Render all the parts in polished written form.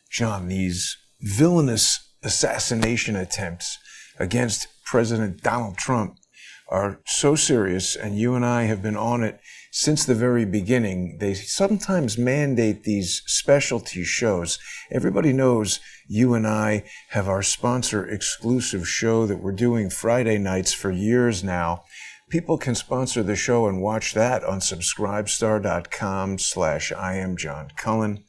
John, these villainous assassination attempts against President Donald Trump are so serious, and you and I have been on it since the very beginning. They sometimes mandate these specialty shows. Everybody knows you and I have our sponsor exclusive show that we're doing Friday nights for years now. People can sponsor the show and watch that on subscribestar.com/IamJohnCullen,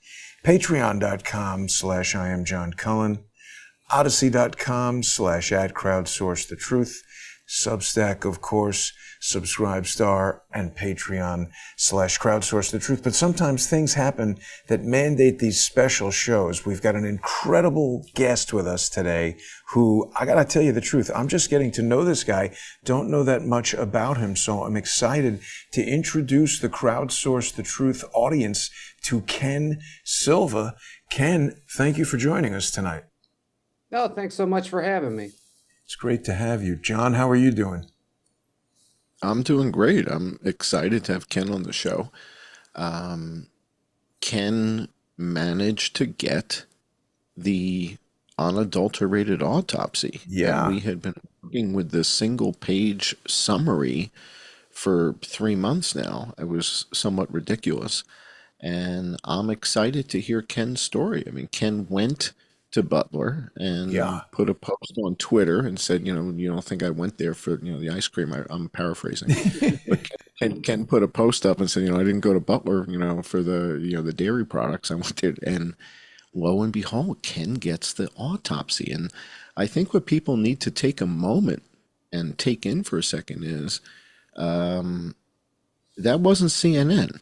patreon.com/IamJohnCullen, odyssey.com/@crowdsourcethetruth, Substack, of course, Subscribestar, and Patreon/crowdsourcethetruth. But sometimes things happen that mandate these special shows. We've got an incredible guest with us today who, I gotta tell you the truth, I'm just getting to know this guy, don't know that much about him, so I'm excited to introduce the Crowdsource the Truth audience to Ken Silva. Ken, thank you for joining us tonight. Oh, thanks so much for having me. It's great to have you. John, how are you doing? I'm doing great. I'm excited to have Ken on the show. Ken managed to get the unadulterated autopsy. Yeah. And we had been working with this single page summary for 3 months now. It was somewhat ridiculous. And I'm excited to hear Ken's story. I mean, Ken went to Butler and put a post on Twitter and said, you don't think I went there for, the ice cream. I'm paraphrasing. But Ken put a post up and said, I didn't go to Butler, for the dairy products. I went there, and lo and behold, Ken gets the autopsy. And I think what people need to take a moment and take in for a second is that wasn't CNN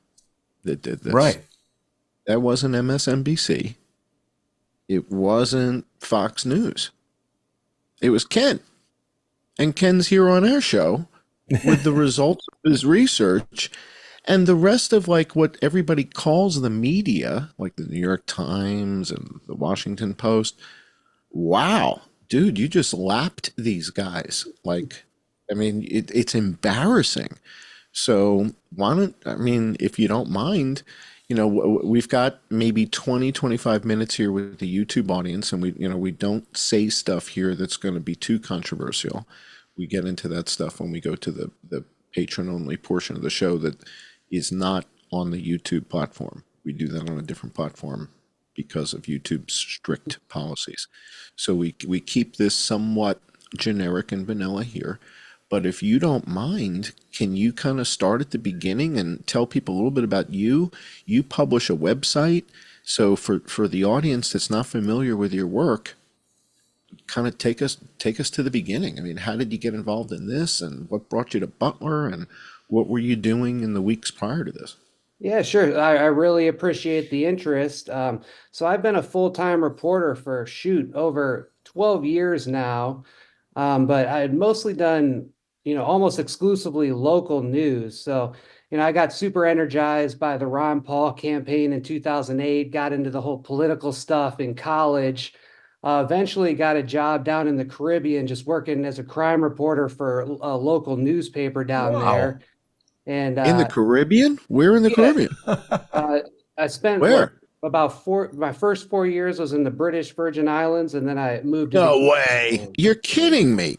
that did this. Right. That wasn't MSNBC. It wasn't Fox News. It was Ken. And Ken's here on our show with the results of his research, and the rest of what everybody calls the media, like the New York Times and the Washington Post. Wow, dude, you just lapped these guys. It's embarrassing. So if you don't mind, we've got maybe 20, 25 minutes here with the YouTube audience, and we don't say stuff here that's going to be too controversial. We get into that stuff when we go to the patron-only portion of the show that is not on the YouTube platform. We do that on a different platform because of YouTube's strict policies. So we keep this somewhat generic and vanilla here. But if you don't mind, can you kind of start at the beginning and tell people a little bit about you? You publish a website. So for the audience that's not familiar with your work, kind of take us to the beginning. I mean, how did you get involved in this, and what brought you to Butler, and what were you doing in the weeks prior to this? Yeah, sure. I really appreciate the interest. So I've been a full-time reporter for over 12 years now, but I had mostly done almost exclusively local news. So, I got super energized by the Ron Paul campaign in 2008, got into the whole political stuff in college, eventually got a job down in the Caribbean, just working as a crime reporter for a local newspaper down there. And in the Caribbean? Where in the Caribbean? I spent my first 4 years was in the British Virgin Islands, and then I moved to No way. You're kidding me.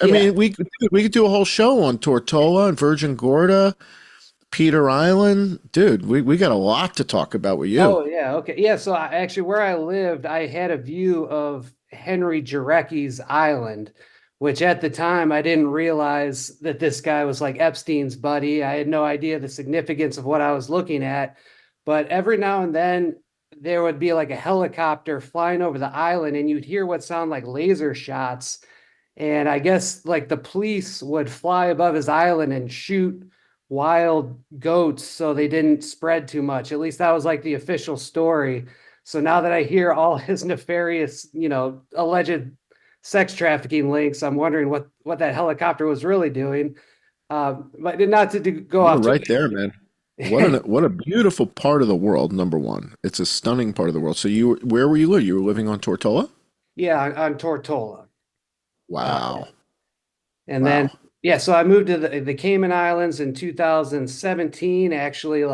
I mean, we could do a whole show on Tortola and Virgin Gorda, Peter Island. Dude, we got a lot to talk about with you. Oh, yeah. Okay. Yeah. So where I lived, I had a view of Henry Jarecki's island, which at the time I didn't realize that this guy was like Epstein's buddy. I had no idea the significance of what I was looking at. But every now and then there would be like a helicopter flying over the island, and you'd hear what sound like laser shots. And I guess the police would fly above his island and shoot wild goats so they didn't spread too much. At least that was the official story. So now that I hear all his nefarious, alleged sex trafficking links, I'm wondering what that helicopter was really doing. But not to go off. Right there, man. What a beautiful part of the world. Number one, it's a stunning part of the world. So where were you living? You were living on Tortola? Yeah, on Tortola. Wow. And then, so I moved to the Cayman Islands in 2017. Actually,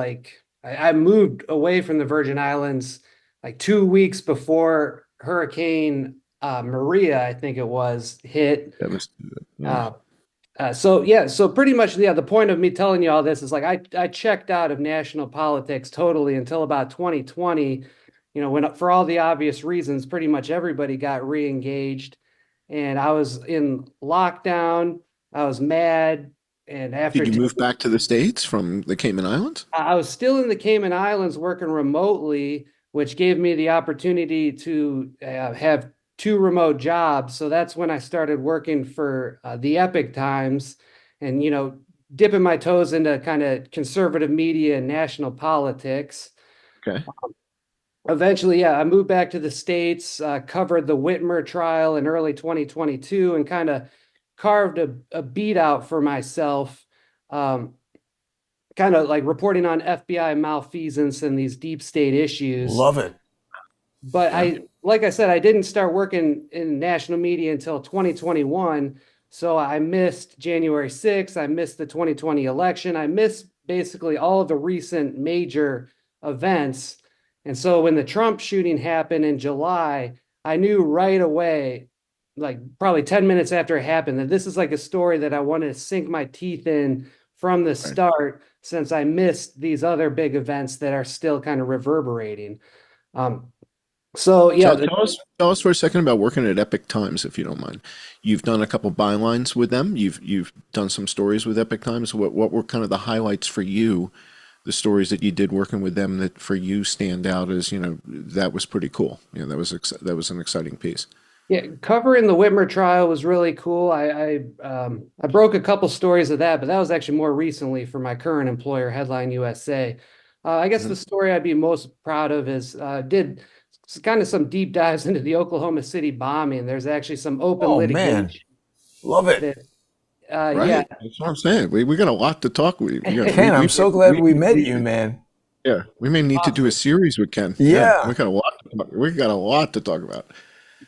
I moved away from the Virgin Islands like 2 weeks before Hurricane Maria, I think it was, hit. That was, yeah. So pretty much, yeah, the point of me telling you all this is like I checked out of national politics totally until about 2020, when for all the obvious reasons, pretty much everybody got re-engaged, and I was in lockdown. I was mad, and after Did you move back to the States from the Cayman Islands? I was still in the Cayman Islands working remotely, which gave me the opportunity to have two remote jobs. So that's when I started working for the Epic Times and, dipping my toes into kind of conservative media and national politics. Okay. Eventually, yeah, I moved back to the States, covered the Whitmer trial in early 2022 and kind of carved a beat out for myself. Kind of like reporting on FBI malfeasance and these deep state issues. Love it. But like I said, I didn't start working in national media until 2021. So I missed January 6th. I missed the 2020 election. I missed basically all of the recent major events. And so when the Trump shooting happened in July, I knew right away, like probably 10 minutes after it happened, that this is like a story that I wanted to sink my teeth in from the start, since I missed these other big events that are still kind of reverberating. So yeah, tell us for a second about working at Epic Times, if you don't mind. You've done a couple bylines with them. You've done some stories with Epic Times. What were kind of the highlights for you? The stories that you did working with them that for you stand out as, that was pretty cool. That was an exciting piece. Yeah, covering the Whitmer trial was really cool. I broke a couple stories of that, but that was actually more recently for my current employer, Headline USA. I guess the story I'd be most proud of is did kind of some deep dives into the Oklahoma City bombing. There's actually some open litigation. Man. Love it. Right. Yeah. That's what I'm saying. We got a lot to talk with. Ken, I'm so glad we met you, man. Yeah, we may need to do a series with Ken. Yeah. We got a lot to talk about.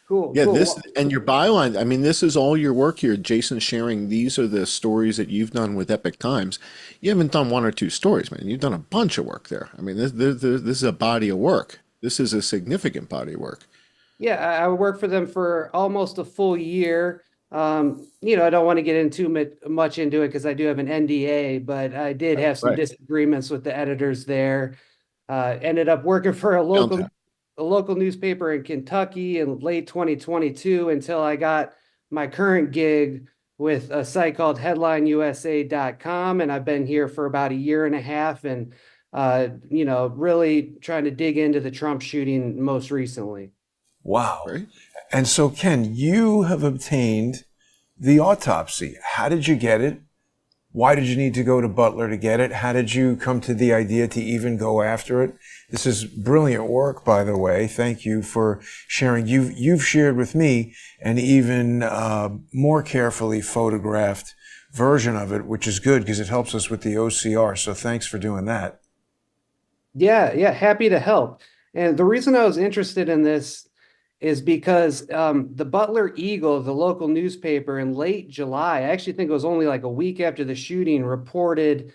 Cool. Yeah, cool. this and your byline. I mean, this is all your work here, Jason. Sharing these are the stories that you've done with Epic Times. You haven't done one or two stories, man. You've done a bunch of work there. I mean, this is a body of work. This is a significant body of work. Yeah, I worked for them for almost a full year. I don't want to get into much into it because I do have an NDA, but I did have some disagreements with the editors there. Ended up working for a local newspaper in Kentucky in late 2022 until I got my current gig with a site called headlineusa.com. And I've been here for about a year and a half and, really trying to dig into the Trump shooting most recently. Wow. Right. And so, Ken, you have obtained the autopsy. How did you get it? Why did you need to go to Butler to get it? How did you come to the idea to even go after it? This is brilliant work, by the way. Thank you for sharing. You've shared with me an even more carefully photographed version of it, which is good because it helps us with the OCR. So thanks for doing that. Yeah, happy to help. And the reason I was interested in this is because the Butler Eagle, the local newspaper, in late July, I actually think it was only like a week after the shooting, reported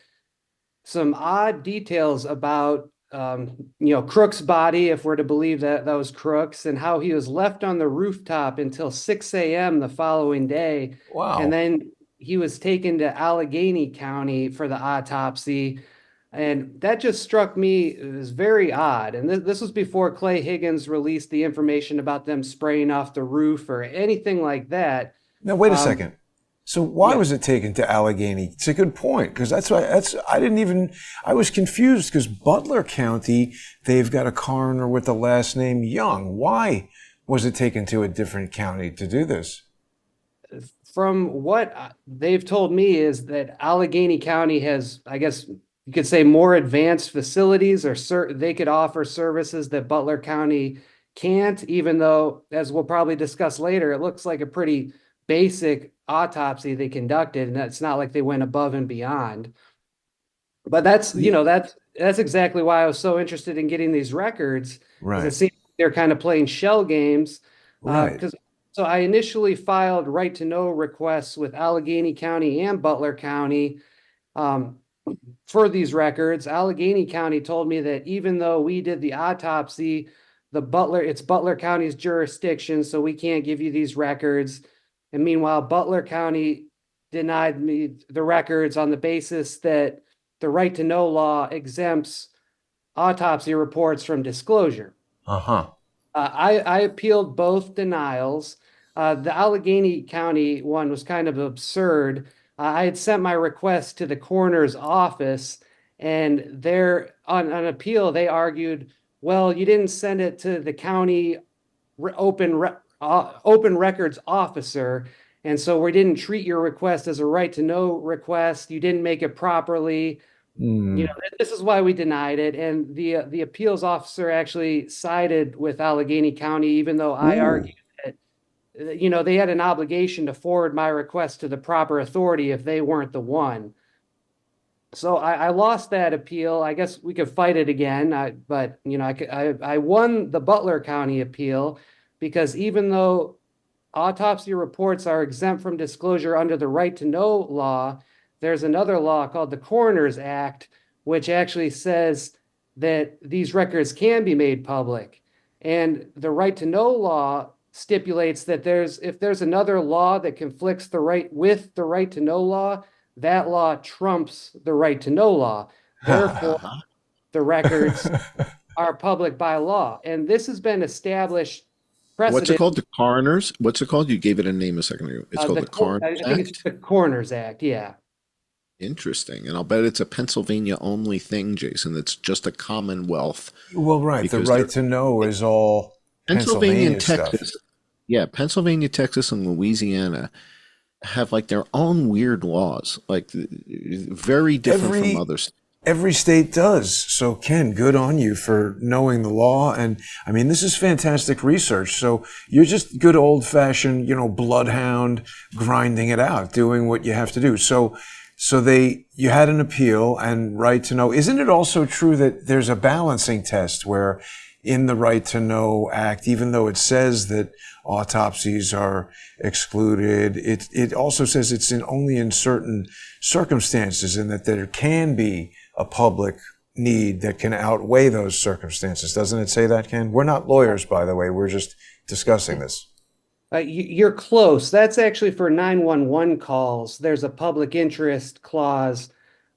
some odd details about Crooks' body, if we're to believe that was Crooks, and how he was left on the rooftop until 6 a.m. the following day. Wow. And then he was taken to Allegheny County for the autopsy. And that just struck me as very odd. And this was before Clay Higgins released the information about them spraying off the roof or anything like that. Now, wait a second. So why was it taken to Allegheny? It's a good point, because I was confused because Butler County, they've got a coroner with the last name Young. Why was it taken to a different county to do this? From what they've told me is that Allegheny County has, I guess you could say, more advanced facilities, or they could offer services that Butler County can't, even though, as we'll probably discuss later, it looks like a pretty basic autopsy they conducted, and it's not like they went above and beyond. But that's exactly why I was so interested in getting these records. Right. It seems like they're kind of playing shell games. Right. So I initially filed right to know requests with Allegheny County and Butler County for these records. Allegheny County told me that even though we did the autopsy, it's Butler County's jurisdiction, so we can't give you these records. And meanwhile, Butler County denied me the records on the basis that the right to know law exempts autopsy reports from disclosure. Uh-huh. I appealed both denials. The Allegheny County one was kind of absurd. I had sent my request to the coroner's office, and there on appeal, they argued, well, you didn't send it to the county open records officer, and so we didn't treat your request as a right to know request. You didn't make it properly. You know, this is why we denied it. And the appeals officer actually sided with Allegheny County, even though I argued that, you know, they had an obligation to forward my request to the proper authority if they weren't the one. So I lost that appeal. I guess we could fight it again. But, you know, I won the Butler County appeal because even though autopsy reports are exempt from disclosure under the right to know law, there's another law called the Coroner's Act, which actually says that these records can be made public. And the right to know law stipulates that if there's another law that conflicts with the right to know law, that law trumps the right to know law. Therefore, the records are public by law. And this has been established precedent. What's it called? The Coroner's? What's it called? You gave it a name a second ago. It's called the Coroner's Act? I think it's the Coroner's Act, yeah. Interesting. And I'll bet it's a Pennsylvania only thing, Jason. That's just a Commonwealth. Well, right. The right to know is all Pennsylvania and stuff. Texas. Yeah, Pennsylvania, Texas, and Louisiana have like their own weird laws, like very different from others. Every state does. So, Ken, good on you for knowing the law. And I mean, this is fantastic research. So you're just good old fashioned, you know, bloodhound, grinding it out, doing what you have to do. So you had an appeal and right to know. Isn't it also true that there's a balancing test where in the Right to Know Act, even though it says that autopsies are excluded, it also says it's only in certain circumstances and that there can be a public need that can outweigh those circumstances. Doesn't it say that, Ken? We're not lawyers, by the way. We're just discussing this. You're close. That's actually for 911 calls. There's a public interest clause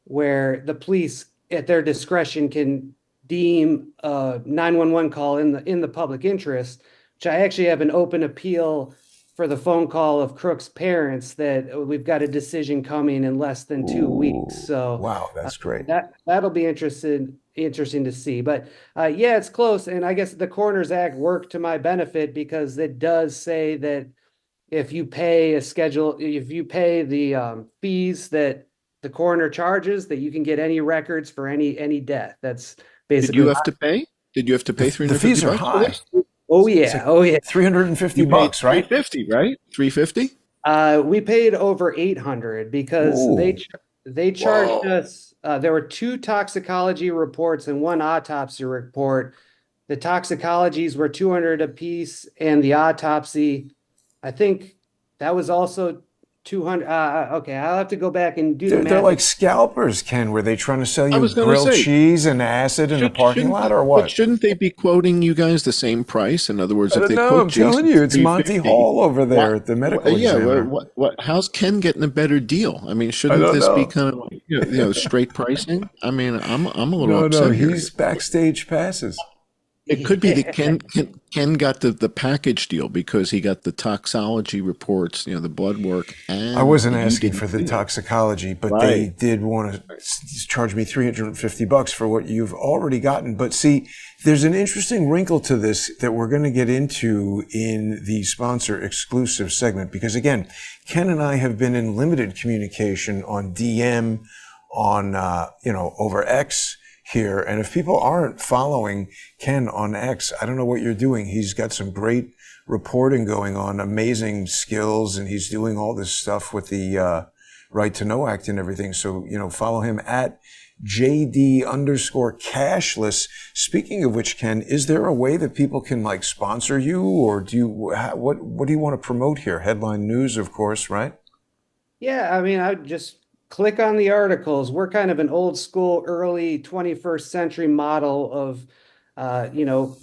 where the police, at their discretion, can deem a 911 call in the public interest, which I actually have an open appeal for the phone call of Crooks' parents that we've got a decision coming in less than 2 weeks. So wow, that's great. That'll be interesting to see. But yeah, it's close. And I guess the Coroner's Act worked to my benefit because it does say that if you pay the fees that the coroner charges, that you can get any records for any death. That's basically. Did you have to pay? Did you have to pay $350? The fees are high. Oh yeah, $350, right? $350, right? $350? We paid over $800 because they charged us. There were 2 toxicology reports and 1 autopsy report. The toxicologies were $200 a piece, and the autopsy, I think that was also $200. Okay, I'll have to go back and do the math. They're like scalpers, Ken. Were they trying to sell you grilled cheese and acid in the parking lot, or what? But shouldn't they be quoting you guys the same price? In other words, if they quote I'm telling you, it's Monty Hall over there at the medical examiner. How's Ken getting a better deal? I mean, shouldn't this be kind of like, straight pricing? I mean, I'm a little upset. No, he's backstage passes. It could be that Ken got the package deal because he got the toxology reports, the blood work. And I wasn't asking for the toxicology, but they did want to charge me $350 for what you've already gotten. But see, there's an interesting wrinkle to this that we're going to get into in the sponsor exclusive segment, because again, Ken and I have been in limited communication on DM, on over X here. And if people aren't following Ken on X, I don't know what you're doing. He's got some great reporting going on, amazing skills, and he's doing all this stuff with the Right to Know Act and everything. So, follow him at JD_cashless. Speaking of which, Ken, is there a way that people can sponsor you, or what do you want to promote here? Headline news, of course, right? Yeah, I mean, I would just click on the articles. We're kind of an old school, early 21st century model of revenue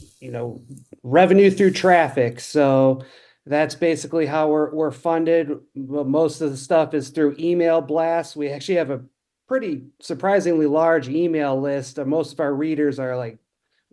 through traffic. So that's basically how we're funded. Well, most of the stuff is through email blasts. We actually have a pretty surprisingly large email list. Most of our readers are like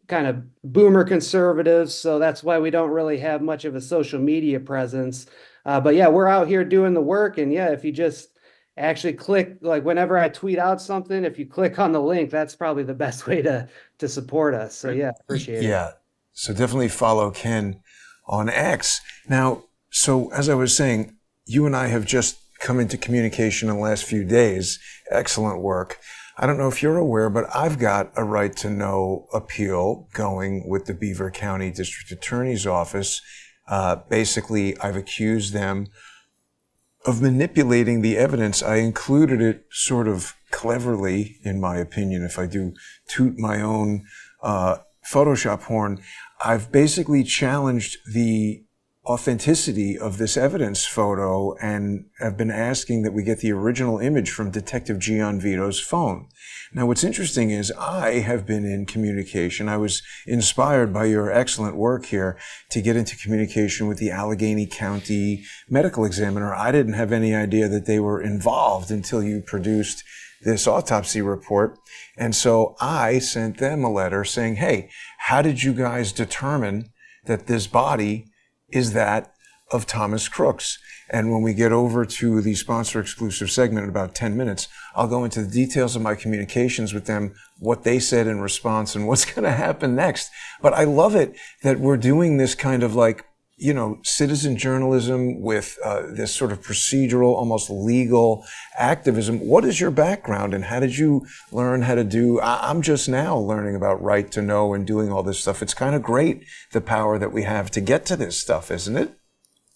kind of boomer conservatives, so that's why we don't really have much of a social media presence. But yeah, we're out here doing the work, and yeah, if you just actually click, like whenever I tweet out something, if you click on the link, that's probably the best way to support us. So yeah, appreciate it. Yeah. So definitely follow Ken on X. Now, so as I was saying, you and I have just come into communication in the last few days. Excellent work. I don't know if you're aware, but I've got a right to know appeal going with the Beaver County District Attorney's Office. Basically, I've accused them of manipulating the evidence. I included it sort of cleverly, in my opinion, if I do toot my own Photoshop horn. I've basically challenged the authenticity of this evidence photo and have been asking that we get the original image from Detective Gian Vito's phone. Now, what's interesting is I have been in communication. I was inspired by your excellent work here to get into communication with the Allegheny County Medical Examiner. I didn't have any idea that they were involved until you produced this autopsy report. And so I sent them a letter saying, hey, how did you guys determine that this body is that of Thomas Crooks? And when we get over to the sponsor exclusive segment in about 10 minutes, I'll go into the details of my communications with them, what they said in response, and what's going to happen next. But I love it that we're doing this kind of like, citizen journalism with this sort of procedural, almost legal activism. What is your background and how did you learn how to do? I'm just now learning about right to know and doing all this stuff. It's kind of great, the power that we have to get to this stuff, isn't it?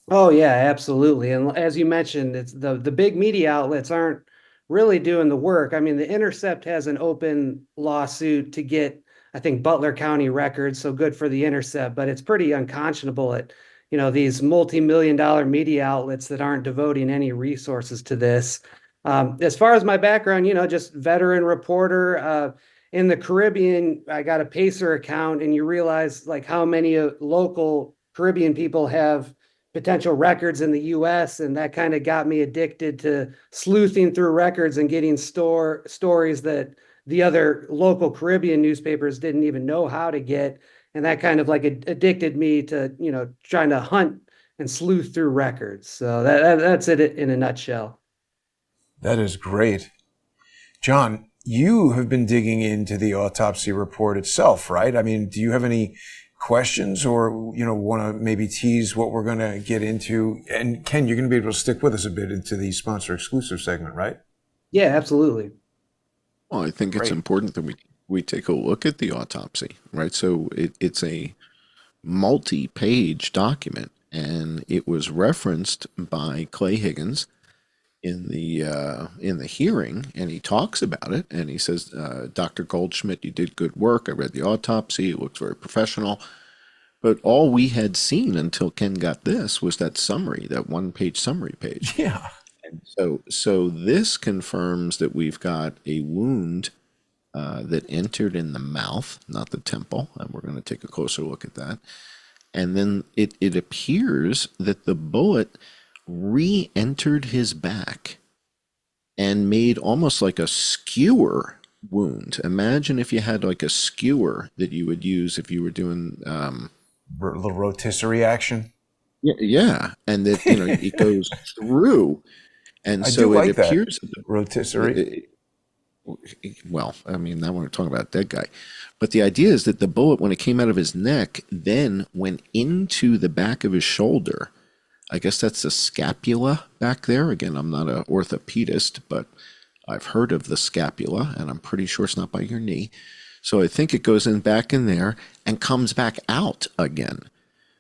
Oh yeah, absolutely. And as you mentioned, it's the big media outlets aren't really doing the work. I mean, The Intercept has an open lawsuit to get, I think, Butler County records, so good for The Intercept, but it's pretty unconscionable at these multi-million-dollar media outlets that aren't devoting any resources to this. As far as my background, just veteran reporter. In the Caribbean, I got a Pacer account, and you realize like how many local Caribbean people have potential records in the US, and that kind of got me addicted to sleuthing through records and getting stories that the other local Caribbean newspapers didn't even know how to get. And that kind of like addicted me to, trying to hunt and sleuth through records. So that's it in a nutshell. That is great. John, you have been digging into the autopsy report itself, right? I mean, do you have any questions or, want to maybe tease what we're going to get into? And Ken, you're going to be able to stick with us a bit into the sponsor exclusive segment, right? Yeah, absolutely. Well, I think it's important that we take a look at the autopsy, right? So it's a multi-page document, and it was referenced by Clay Higgins in the hearing, and he talks about it, and he says, Dr. Goldschmidt, you did good work. I read the autopsy. It looks very professional. But all we had seen until Ken got this was that summary, that one-page summary page. Yeah. And so this confirms that we've got a wound that entered in the mouth, not the temple, and we're going to take a closer look at that. And then it appears that the bullet re-entered his back and made almost like a skewer wound. Imagine if you had like a skewer that you would use if you were doing a little rotisserie action. Yeah, and that it goes through, and so it appears that rotisserie. Well, I mean, now we're talking about a dead guy. But the idea is that the bullet, when it came out of his neck, then went into the back of his shoulder. I guess that's the scapula back there. Again, I'm not an orthopedist, but I've heard of the scapula, and I'm pretty sure it's not by your knee. So I think it goes back in there and comes back out again.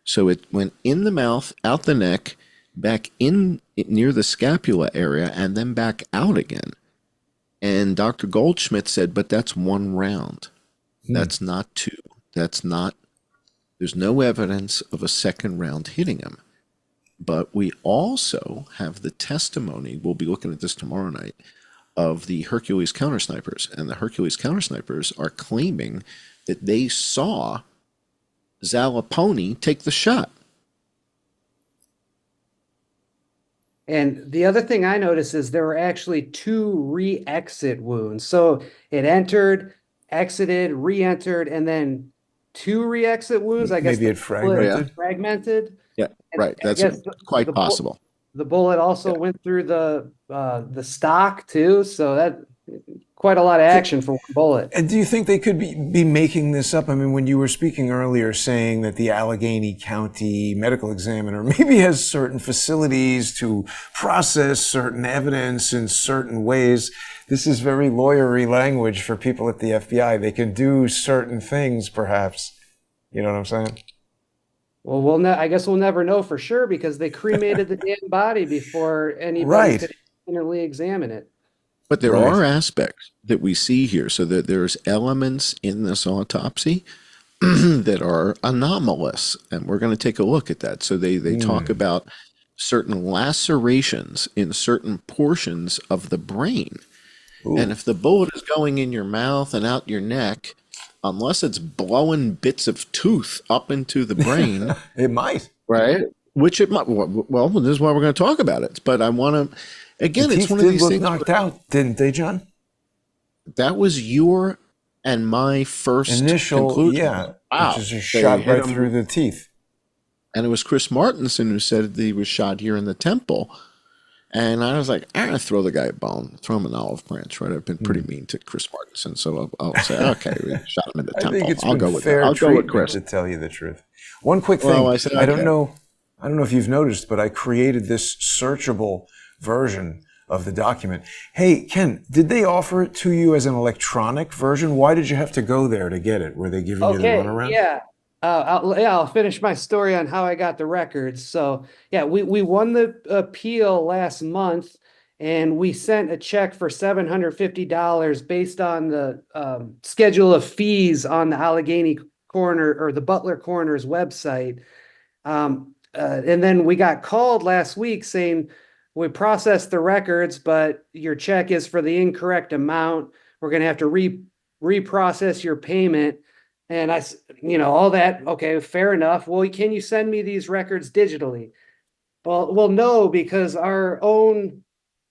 So it went in the mouth, out the neck, back in near the scapula area, and then back out again. And Dr. Goldschmidt said, but that's one round. That's not two. There's no evidence of a second round hitting him. But we also have the testimony, we'll be looking at this tomorrow night, of the Hercules countersnipers, and the Hercules countersnipers are claiming that they saw Zalaponi take the shot. And the other thing I noticed is there were actually 2 re-exit wounds. So it entered, exited, re-entered, and then 2 re-exit wounds. I guess Maybe it fragmented. Fragmented. Yeah, right. I That's guess quite the possible. The bullet also went through the stock too. So that quite a lot of action for one bullet. And do you think they could be making this up? I mean, when you were speaking earlier saying that the Allegheny County medical examiner maybe has certain facilities to process certain evidence in certain ways, this is very lawyery language for people at the FBI. They can do certain things, perhaps. You know what I'm saying? Well, I guess we'll never know for sure because they cremated the damn body before anybody Right. could independently examine it. But there Right. are aspects that we see here, so that there's elements in this autopsy that are anomalous, and we're going to take a look at that. So they talk about certain lacerations in certain portions of the brain. Ooh. And if the bullet is going in your mouth and out your neck, unless it's blowing bits of tooth up into the brain, It might. right? Which it might. Well, this is why we're going to talk about it. But I want to. Again, The it's teeth one of did these look things. knocked out, didn't they, John? That was your and my first Initial, conclusion. yeah. Wow. Which is just They shot hit right him. through the teeth. And it was Chris Martinson who said that he was shot here in the temple. And I was like, I'm going to throw the guy a bone, throw him an olive branch, right? I've been pretty mean to Chris Martinson. So I'll say, okay, we shot him in the I temple. think it's I'll been go with fair that. I'll go with treatment, Chris. to tell you the truth. One quick thing. Well, I said, I don't okay. know if you've noticed, but I created this searchable version of the document. Hey, Ken, did they offer it to you as an electronic version? Why did you have to go there to get it? Were they giving you the Okay, runaround? yeah. I'll finish my story on how I got the records. So yeah, we won the appeal last month, and we sent a check for $750 based on the schedule of fees on the Allegheny Coroner or the Butler Coroner's website. And then we got called last week saying we processed the records, but your check is for the incorrect amount. We're going to have to reprocess your payment. And all that. Okay, fair enough. Well, can you send me these records digitally? Well, no, because our own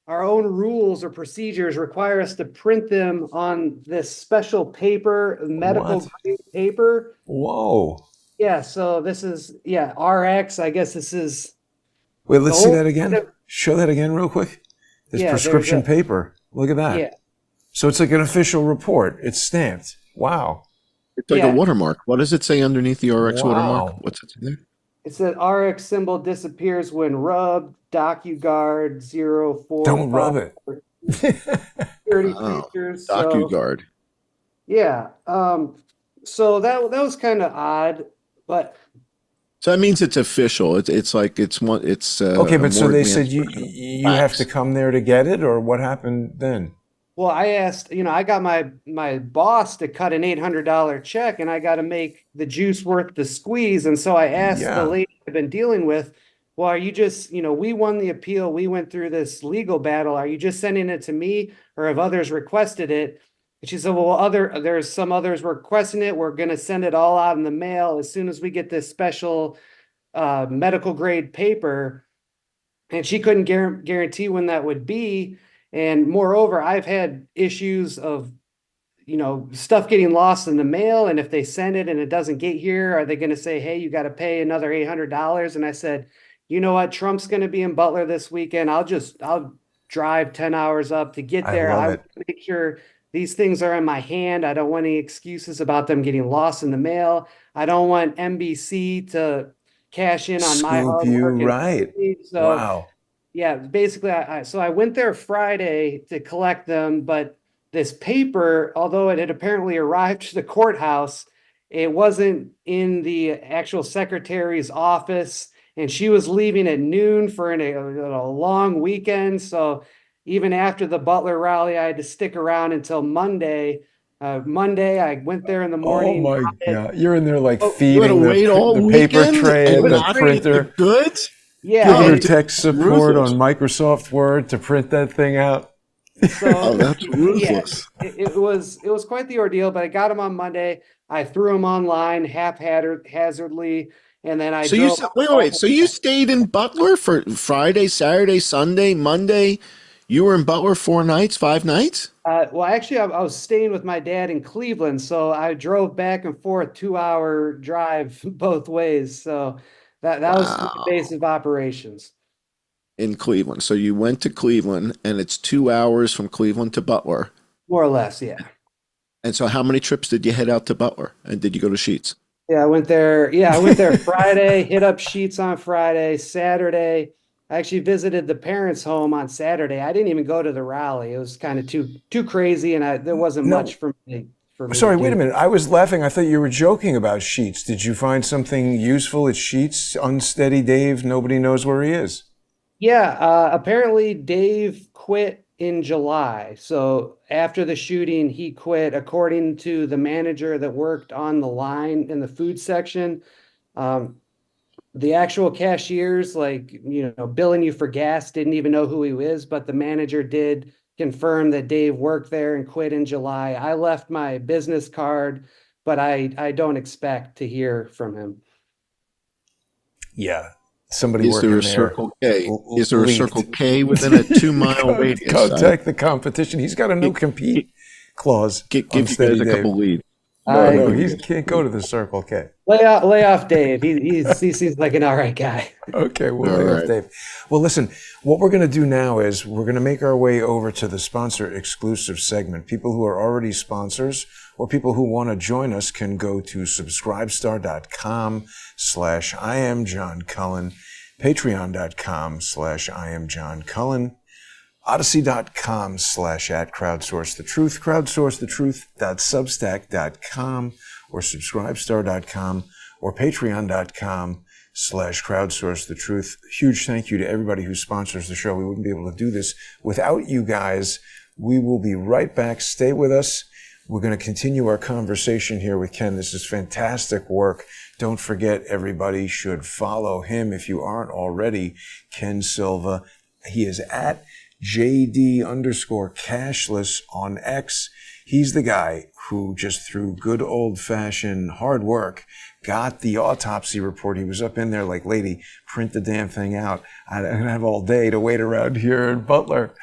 rules or procedures require us to print them on this special paper, medical What? grade paper. Whoa. Yeah, so this is RX. I guess this is. Wait, let's see whole that again. kind of- Show that again real quick. This Yeah, prescription there's paper. Look at that. Yeah. So it's like an official report. It's stamped. Wow. It's like Yeah. a watermark. What does it say underneath the RX Wow. watermark? What's it say there? It said RX symbol disappears when rubbed. DocuGuard 04. Don't rub it. 30 Oh, features. So, DocuGuard. yeah. So that was kind of odd, but So that means it's official. It's like it's one. It's Okay, a but so more they advanced said you version of have fax. to come there to get it, or what happened then? well, I asked, I got my boss to cut an $800 check, and I got to make the juice worth the squeeze. And so I asked Yeah. the lady I've been dealing with, well, are you just, we won the appeal, we went through this legal battle. Are you just sending it to me, or have others requested it? And she said, well, there's some others requesting it. We're going to send it all out in the mail as soon as we get this special medical grade paper. And she couldn't guarantee when that would be. And moreover, I've had issues of, stuff getting lost in the mail. And if they send it and it doesn't get here, are they going to say, hey, you got to pay another $800? And I said, you know what? Trump's going to be in Butler this weekend. I'll drive 10 hours up to get there. I love I it. want to make sure these things are in my hand. I don't want any excuses about them getting lost in the mail. I don't want NBC to cash in on my Scoop hard you, work. right. So Wow. yeah, basically, I went there Friday to collect them, but this paper, although it had apparently arrived to the courthouse, it wasn't in the actual secretary's office, and she was leaving at noon for a long weekend. So even after the Butler rally, I had to stick around until Monday. Monday, I went there in the Oh morning. my God. You're in there like Oh, You had to feeding wait all the paper weekend tray and at the not get printer. the goods. Yeah, Give your and- tech support on ruthless. Microsoft Word to print that thing out. Oh, So that's yeah, ruthless. it was quite the ordeal, but I got him on Monday. I threw him online haphazardly, and then I So you drove said, wait. So you stayed in Butler for Friday, Saturday, Sunday, Monday. You were in Butler 4 nights, 5 nights? well, actually, I was staying with my dad in Cleveland, so I drove back and forth 2 hour drive both ways. So that was my Wow. base of operations, In Cleveland. So you went to Cleveland, and it's 2 hours from Cleveland to Butler. more or less. Yeah. And so how many trips did you head out to Butler? And did you go to Sheets? Yeah, I went there. Yeah, I went there Friday, hit up Sheets on Friday, Saturday. I actually visited the parents' home on Saturday. I didn't even go to the rally. It was kind of too crazy, and there wasn't No, much for me to sorry, wait a do. minute. I was laughing. I thought you were joking about Sheets. Did you find something useful at Sheets? Unsteady Dave, nobody knows where he is. Yeah, apparently Dave quit in July. So after the shooting, he quit. According to the manager that worked on the line in the food section, um, the actual cashiers, like, billing you for gas, didn't even know who he was, but the manager did confirm that Dave worked there and quit in July. I left my business card, but I don't expect to hear from him. Yeah, somebody Is there working a there Circle K? Is there a Circle leaked. K within a 2 mile radius? Contact the competition. He's got a no compete clause Give on you guys Steady a Dave. couple leads. No, I he can't go to the Circle K. lay off Dave. He seems like an all right guy. Okay, we'll All lay off right. Dave. Well, listen, what we're going to do now is we're going to make our way over to the sponsor exclusive segment. People who are already sponsors or people who want to join us can go to subscribestar.com/I am John Cullen, patreon.com/I am John Cullen, odyssey.com/@crowdsourcethetruth, crowdsourcethetruth.substack.com, or subscribestar.com, or patreon.com/crowdsourcethetruth. Huge thank you to everybody who sponsors the show. We wouldn't be able to do this without you guys. We will be right back. Stay with us. We're going to continue our conversation here with Ken. This is fantastic work. Don't forget, everybody should follow him if you aren't already. Ken Silva. He is at JD_cashless on X. He's the guy who just through good old fashioned hard work got the autopsy report. He was up in there like, lady, print the damn thing out. I don't have all day to wait around here in Butler.